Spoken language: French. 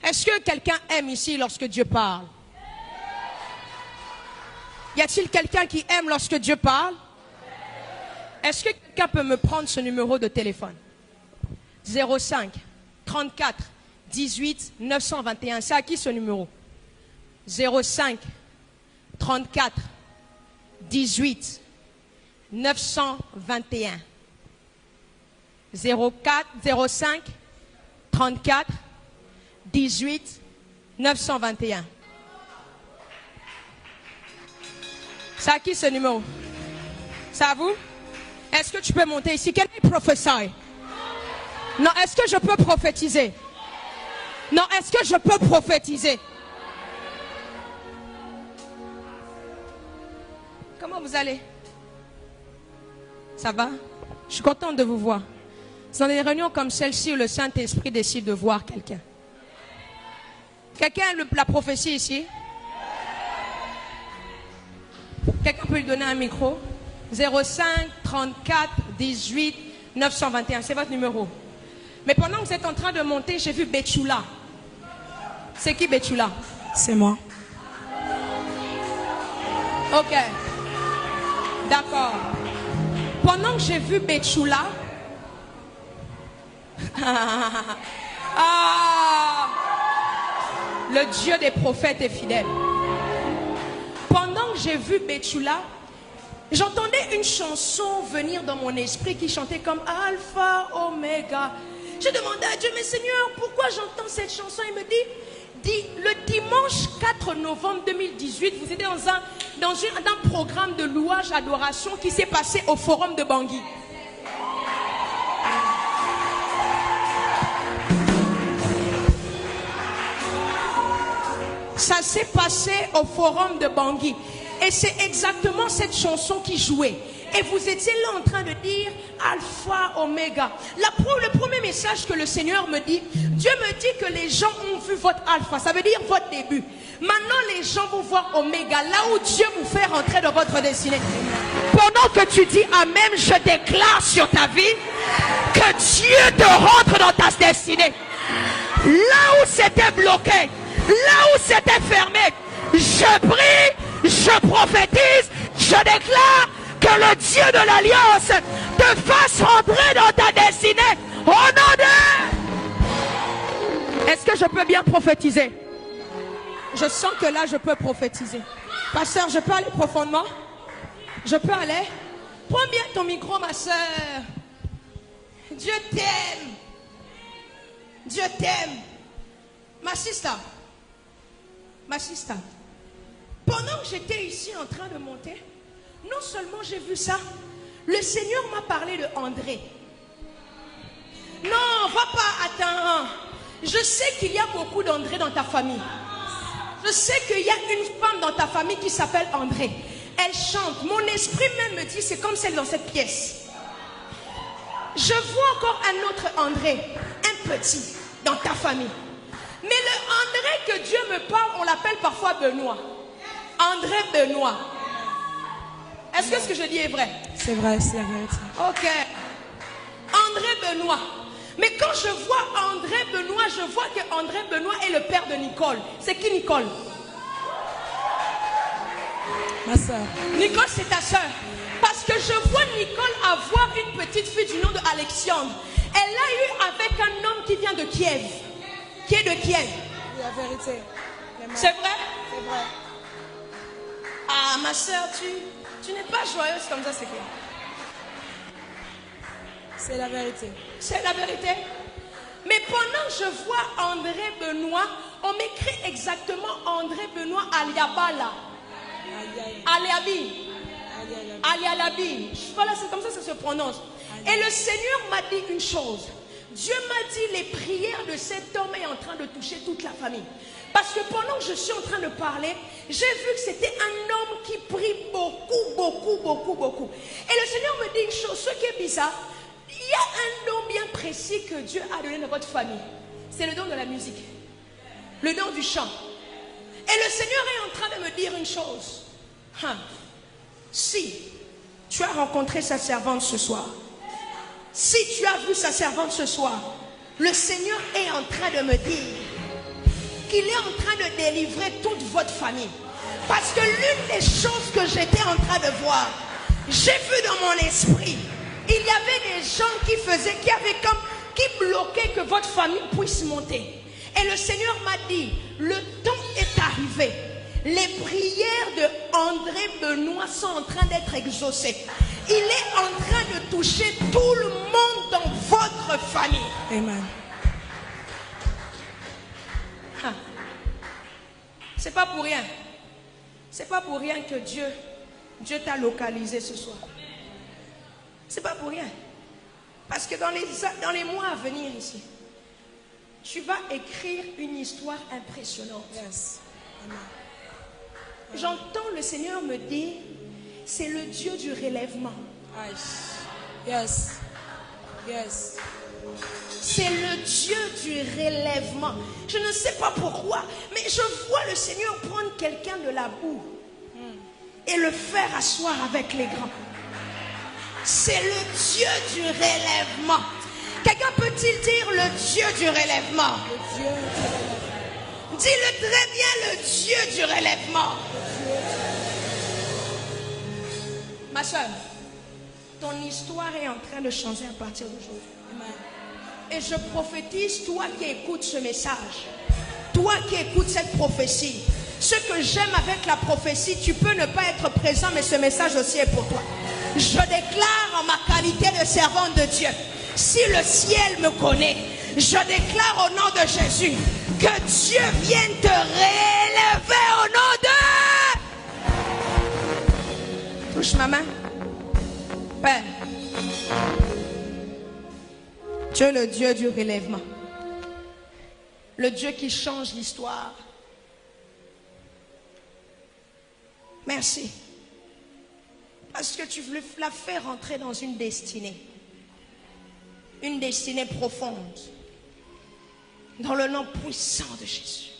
Est-ce que quelqu'un aime ici lorsque Dieu parle? Y a-t-il quelqu'un qui aime lorsque Dieu parle? Est-ce que quelqu'un peut me prendre ce numéro de téléphone? 05 34 18 921. C'est à qui ce numéro? 05 34 18 921. 05 34 18 921. C'est à qui ce numéro? C'est à vous? Est-ce que tu peux monter ici? Can I prophesy? Non, est-ce que je peux prophétiser? Non, est-ce que je peux prophétiser? Comment vous allez? Ça va? Je suis contente de vous voir. C'est dans des réunions comme celle-ci où le Saint-Esprit décide de voir quelqu'un. Quelqu'un a la prophétie ici? Quelqu'un peut lui donner un micro? 05 34 18 921. C'est votre numéro. Mais pendant que vous êtes en train de monter, j'ai vu Betchoula. C'est qui Betchoula? C'est moi. Ok. D'accord. Pendant que j'ai vu Betchoula, le Dieu des prophètes est fidèle. Pendant que j'ai vu Betchoula, j'entendais une chanson venir dans mon esprit qui chantait comme Alpha, Oméga. J'ai demandé à Dieu, mais Seigneur, pourquoi j'entends cette chanson? Il me dit, le dimanche 4 novembre 2018, vous étiez dans un programme de louage, adoration qui s'est passé au forum de Bangui. Ça s'est passé au forum de Bangui. Et c'est exactement cette chanson qui jouait. Et vous étiez là en train de dire Alpha, Oméga. Le premier message que le Seigneur me dit, Dieu me dit que les gens ont vu votre Alpha. Ça veut dire votre début. Maintenant, les gens vont voir Oméga, là où Dieu vous fait rentrer dans votre destinée. Pendant que tu dis Amen, je déclare sur ta vie que Dieu te rentre dans ta destinée. Là où c'était bloqué, là où c'était fermé, je prie, je prophétise, je déclare que le Dieu de l'Alliance te fasse rentrer dans ta destinée. Au nom de... Est-ce que je peux bien prophétiser? Je sens que là, je peux prophétiser. Pasteur, je peux aller profondément? Je peux aller? Prends bien ton micro, ma soeur. Dieu t'aime. Dieu t'aime. Ma sister. Ma sister. Pendant que j'étais ici en train de monter, non seulement j'ai vu ça, le Seigneur m'a parlé de André. Non, va pas, attends. Je sais qu'il y a beaucoup d'André dans ta famille. Je sais qu'il y a une femme dans ta famille qui s'appelle André. Elle chante. Mon esprit même me dit, c'est comme celle dans cette pièce. Je vois encore un autre André, un petit, dans ta famille. Mais le André que Dieu me parle, on l'appelle parfois Benoît. André Benoît. Est-ce que ce que je dis est vrai? C'est vrai, c'est la vérité. Ok. André Benoît. Mais quand je vois André Benoît, je vois que André Benoît est le père de Nicole. C'est qui Nicole? Ma soeur. Nicole, c'est ta soeur. Parce que je vois Nicole avoir une petite fille du nom de Alexandre. Elle l'a eu avec un homme qui vient de Kiev. Qui est de Kiev. La vérité. C'est vrai? C'est vrai. Ah, ma soeur, tu n'es pas joyeuse comme ça, c'est quoi? C'est la vérité. C'est la vérité. Mais pendant que je vois André Benoît, on m'écrit exactement André Benoît Aliabala. Aliabi. Alialabi. Voilà, c'est comme ça que ça se prononce. Et le Seigneur m'a dit une chose. Dieu m'a dit, les prières de cet homme est en train de toucher toute la famille. Parce que pendant que je suis en train de parler, j'ai vu que c'était un homme qui prie beaucoup, beaucoup, beaucoup, beaucoup. Et le Seigneur me dit une chose, ce qui est bizarre, il y a un don bien précis que Dieu a donné dans votre famille. C'est le don de la musique. Le don du chant. Et le Seigneur est en train de me dire une chose. Si tu as rencontré sa servante ce soir, si tu as vu sa servante ce soir, le Seigneur est en train de me dire qu'il est en train de délivrer toute votre famille. Parce que l'une des choses que j'étais en train de voir, j'ai vu dans mon esprit, il y avait des gens qui bloquaient que votre famille puisse monter. Et le Seigneur m'a dit, le temps est arrivé. Les prières de André Benoît sont en train d'être exaucées. Il est en train de toucher tout le monde dans votre famille. Amen. C'est pas pour rien. C'est pas pour rien que Dieu t'a localisé ce soir. C'est pas pour rien. Parce que dans les mois à venir ici, tu vas écrire une histoire impressionnante. Yes. Amen. J'entends le Seigneur me dire, c'est le Dieu du relèvement. Yes. Yes. C'est le Dieu du relèvement. Je ne sais pas pourquoi, mais je vois le Seigneur prendre quelqu'un de la boue et le faire asseoir avec les grands. C'est le Dieu du relèvement. Quelqu'un peut-il dire le Dieu du relèvement? Le Dieu du relèvement. Dis-le très bien, le Dieu du relèvement. Ma soeur, ton histoire est en train de changer à partir d'aujourd'hui. Amen. Et je prophétise, toi qui écoutes ce message, toi qui écoutes cette prophétie, ce que j'aime avec la prophétie, tu peux ne pas être présent, mais ce message aussi est pour toi. Je déclare en ma qualité de servante de Dieu, si le ciel me connaît, je déclare au nom de Jésus que Dieu vienne te réélever au nom de... Touche ma main. Père, tu es le Dieu du relèvement. Le Dieu qui change l'histoire. Merci. Parce que tu veux la faire entrer dans une destinée. Une destinée profonde. Dans le nom puissant de Jésus.